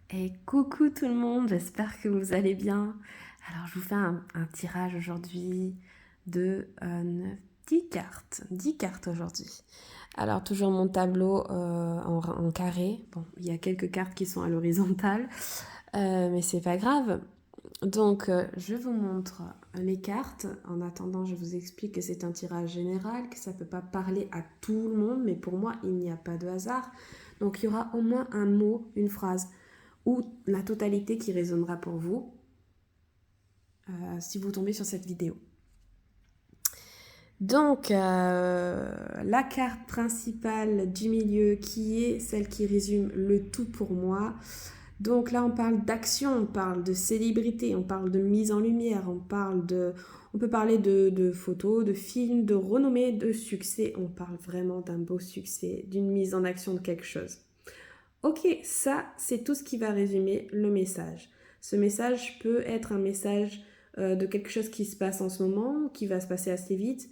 Et coucou tout le monde, j'espère que vous allez bien. Alors je vous fais un tirage aujourd'hui de 10 cartes. 10 cartes aujourd'hui. Alors toujours mon tableau en carré. Bon, il y a quelques cartes qui sont à l'horizontale, mais c'est pas grave. Donc je vous montre les cartes. En attendant, je vous explique que c'est un tirage général, que ça ne peut pas parler à tout le monde, mais pour moi, il n'y a pas de hasard. Donc il y aura au moins un mot, une phrase ou la totalité qui résonnera pour vous si vous tombez sur cette vidéo. Donc, la carte principale du milieu qui est celle qui résume le tout pour moi. Donc là, on parle d'action, on parle de célébrité, on parle de mise en lumière, on peut parler de photos, de films, de renommée, de succès. On parle vraiment d'un beau succès, d'une mise en action de quelque chose. Ok, ça, c'est tout ce qui va résumer le message. Ce message peut être un message de quelque chose qui se passe en ce moment, qui va se passer assez vite,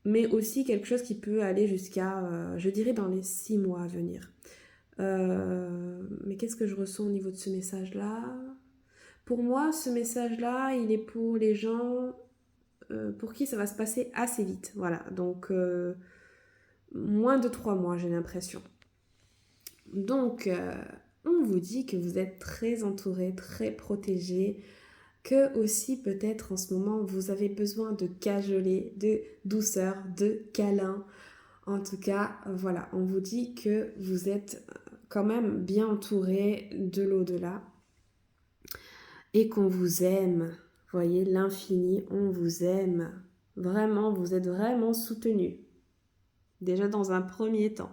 mais aussi quelque chose qui peut aller jusqu'à, je dirais, dans les 6 mois à venir. Mais qu'est-ce que je ressens au niveau de ce message-là? Pour moi, ce message-là, il est pour les gens pour qui ça va se passer assez vite. Voilà, donc moins de 3 mois, j'ai l'impression. Donc, on vous dit que vous êtes très entouré, très protégé, que aussi peut-être en ce moment vous avez besoin de cajoler, de douceur, de câlin. En tout cas, voilà, on vous dit que vous êtes quand même bien entouré de l'au-delà et qu'on vous aime. Voyez, l'infini, on vous aime. Vraiment, vous êtes vraiment soutenu. Déjà dans un premier temps.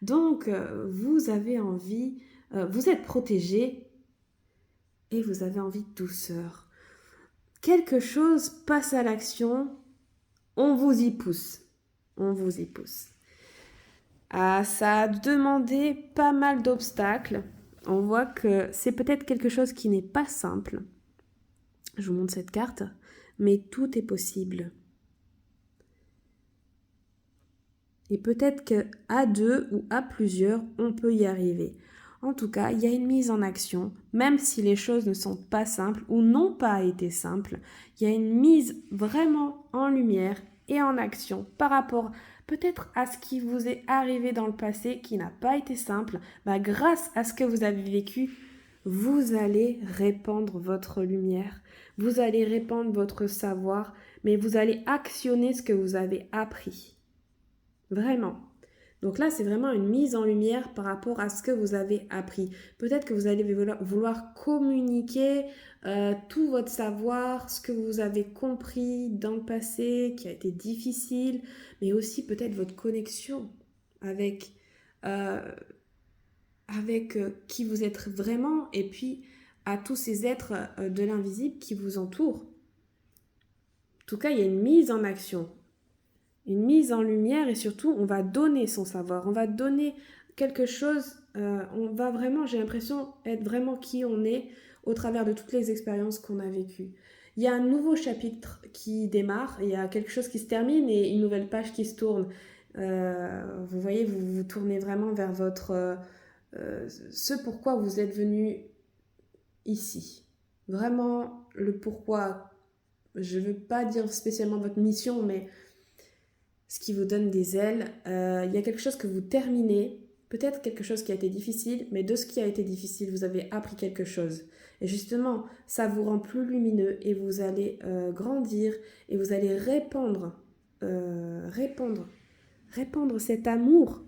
Donc, vous avez envie, vous êtes protégé et vous avez envie de douceur. Quelque chose passe à l'action, on vous y pousse. On vous y pousse. Ah, ça a demandé pas mal d'obstacles. On voit que c'est peut-être quelque chose qui n'est pas simple. Je vous montre cette carte, mais tout est possible. Et peut-être qu'à deux ou à plusieurs, on peut y arriver. En tout cas, il y a une mise en action, même si les choses ne sont pas simples ou n'ont pas été simples, il y a une mise vraiment en lumière et en action par rapport peut-être à ce qui vous est arrivé dans le passé qui n'a pas été simple. Grâce à ce que vous avez vécu, vous allez répandre votre lumière, vous allez répandre votre savoir, mais vous allez actionner ce que vous avez appris. Vraiment. Donc là, c'est vraiment une mise en lumière par rapport à ce que vous avez appris. Peut-être que vous allez vouloir communiquer tout votre savoir, ce que vous avez compris dans le passé, qui a été difficile, mais aussi peut-être votre connexion avec, euh, avec qui vous êtes vraiment et puis à tous ces êtres de l'invisible qui vous entourent. En tout cas, il y a une mise en action, une mise en lumière et surtout on va donner son savoir, on va donner quelque chose, on va vraiment, j'ai l'impression, être vraiment qui on est au travers de toutes les expériences qu'on a vécues. Il y a un nouveau chapitre qui démarre, il y a quelque chose qui se termine et une nouvelle page qui se tourne. Vous voyez, vous vous tournez vraiment vers votre ce pourquoi vous êtes venu ici. Vraiment le pourquoi. Je ne veux pas dire spécialement votre mission, mais ce qui vous donne des ailes. Il y a quelque chose que vous terminez, peut-être quelque chose qui a été difficile, mais de ce qui a été difficile, vous avez appris quelque chose. Et justement, ça vous rend plus lumineux et vous allez grandir et vous allez répandre cet amour.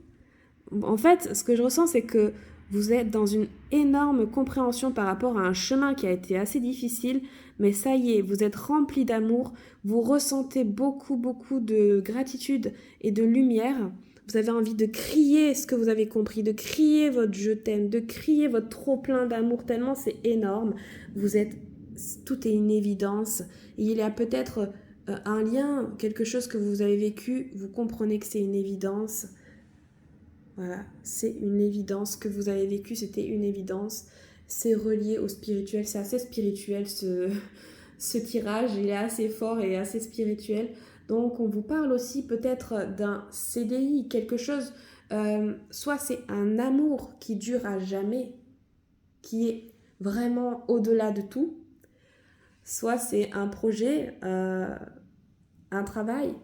En fait, ce que je ressens, c'est que vous êtes dans une énorme compréhension par rapport à un chemin qui a été assez difficile, mais ça y est, vous êtes rempli d'amour, vous ressentez beaucoup, beaucoup de gratitude et de lumière. Vous avez envie de crier ce que vous avez compris, de crier votre je t'aime, de crier votre trop plein d'amour, tellement c'est énorme. Vous êtes, tout est une évidence. Et il y a peut-être un lien, quelque chose que vous avez vécu, vous comprenez que c'est une évidence. Voilà, c'est une évidence. Ce que vous avez vécu, c'était une évidence. C'est relié au spirituel. C'est assez spirituel ce tirage. Il est assez fort et assez spirituel. Donc, on vous parle aussi peut-être d'un CDI, quelque chose. Soit c'est un amour qui dure à jamais, qui est vraiment au-delà de tout, soit c'est un projet, un travail,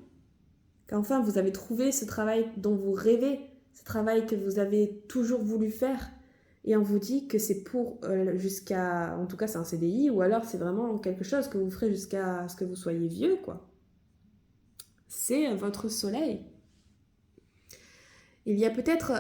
qu'enfin vous avez trouvé ce travail dont vous rêvez, ce travail que vous avez toujours voulu faire, et on vous dit que c'est pour jusqu'à, en tout cas c'est un CDI, ou alors c'est vraiment quelque chose que vous ferez jusqu'à ce que vous soyez vieux, quoi. C'est votre soleil. Il y a peut-être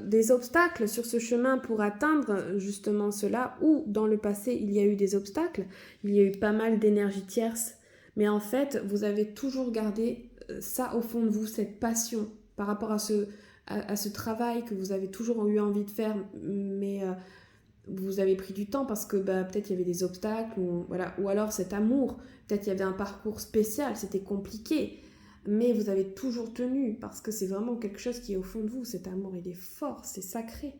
des obstacles sur ce chemin pour atteindre justement cela, ou dans le passé il y a eu des obstacles, il y a eu pas mal d'énergie tierce, mais en fait vous avez toujours gardé ça au fond de vous, cette passion par rapport à ce travail que vous avez toujours eu envie de faire, mais vous avez pris du temps parce que peut-être il y avait des obstacles, voilà, ou alors cet amour, peut-être il y avait un parcours spécial, c'était compliqué. Mais vous avez toujours tenu, parce que c'est vraiment quelque chose qui est au fond de vous. Cet amour, il est fort, c'est sacré.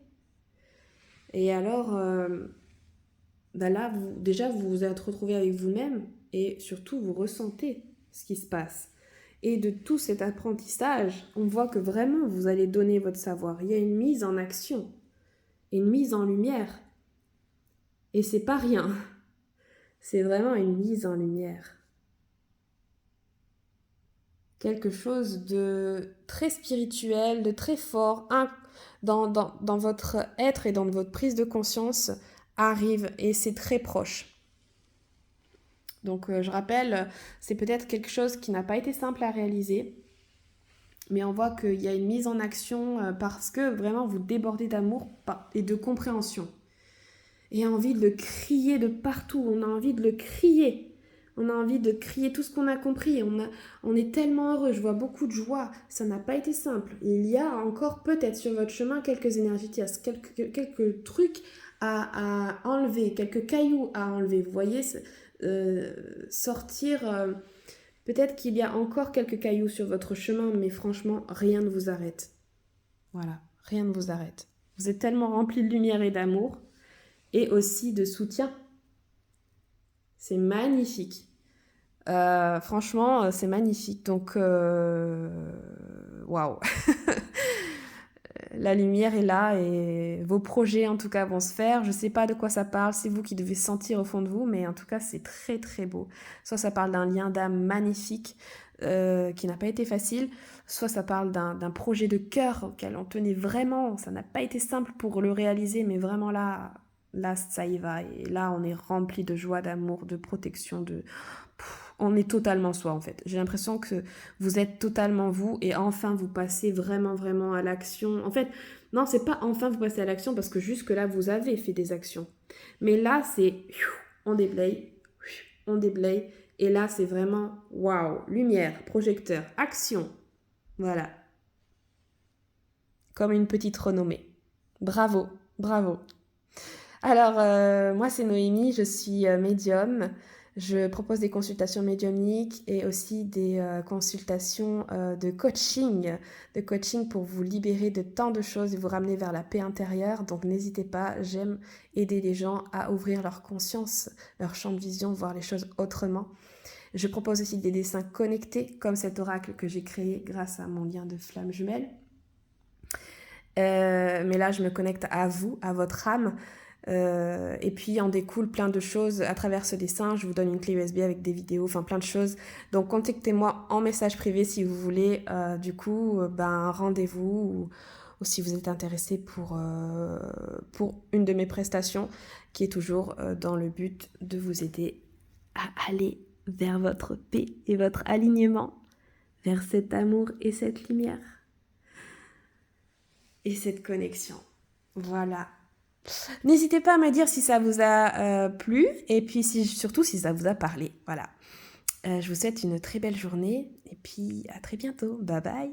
Et alors, là, vous vous êtes retrouvé avec vous-même, et surtout, vous ressentez ce qui se passe. Et de tout cet apprentissage, on voit que vraiment, vous allez donner votre savoir. Il y a une mise en action, une mise en lumière. Et c'est pas rien. C'est vraiment une mise en lumière. Quelque chose de très spirituel, de très fort, dans votre être et dans votre prise de conscience arrive, et c'est très proche. Donc je rappelle, c'est peut-être quelque chose qui n'a pas été simple à réaliser, mais on voit qu'il y a une mise en action parce que vraiment vous débordez d'amour et de compréhension. Et envie de le crier de partout, on a envie de le crier. On a envie de crier tout ce qu'on a compris. On est tellement heureux. Je vois beaucoup de joie. Ça n'a pas été simple. Il y a encore peut-être sur votre chemin quelques énergies tierces, quelques trucs à enlever, quelques cailloux à enlever. Vous voyez, sortir... peut-être qu'il y a encore quelques cailloux sur votre chemin, mais franchement, rien ne vous arrête. Voilà, rien ne vous arrête. Vous êtes tellement rempli de lumière et d'amour, et aussi de soutien. C'est magnifique. Franchement, c'est magnifique. Donc, waouh. La lumière est là et vos projets, en tout cas, vont se faire. Je ne sais pas de quoi ça parle. C'est vous qui devez sentir au fond de vous. Mais en tout cas, c'est très, très beau. Soit ça parle d'un lien d'âme magnifique qui n'a pas été facile. Soit ça parle d'un projet de cœur auquel on tenait vraiment. Ça n'a pas été simple pour le réaliser. Mais vraiment là, ça y va. Et là, on est rempli de joie, d'amour, de protection, on est totalement soi, en fait. J'ai l'impression que vous êtes totalement vous, et enfin, vous passez vraiment, vraiment à l'action. En fait, non, c'est pas enfin vous passez à l'action, parce que jusque-là, vous avez fait des actions. Mais là, c'est on déblaye, et là, c'est vraiment waouh, lumière, projecteur, action. Voilà. Comme une petite renommée. Bravo, bravo. Alors, moi, c'est Noémie, je suis médium. Je propose des consultations médiumniques et aussi des consultations de coaching pour vous libérer de tant de choses et vous ramener vers la paix intérieure. Donc n'hésitez pas, j'aime aider les gens à ouvrir leur conscience, leur champ de vision, voir les choses autrement. Je propose aussi des dessins connectés, comme cet oracle que j'ai créé grâce à mon lien de flamme jumelle. Mais là, je me connecte à vous, à votre âme. Et puis en découle plein de choses à travers ce dessin. Je vous donne une clé USB avec des vidéos, enfin plein de choses. Donc contactez-moi en message privé si vous voulez du coup un rendez-vous, ou si vous êtes intéressé pour une de mes prestations qui est toujours dans le but de vous aider à aller vers votre paix et votre alignement, vers cet amour et cette lumière et cette connexion. Voilà. N'hésitez pas à me dire si ça vous a plu, et puis surtout si ça vous a parlé. Voilà. Je vous souhaite une très belle journée, et puis à très bientôt. Bye bye.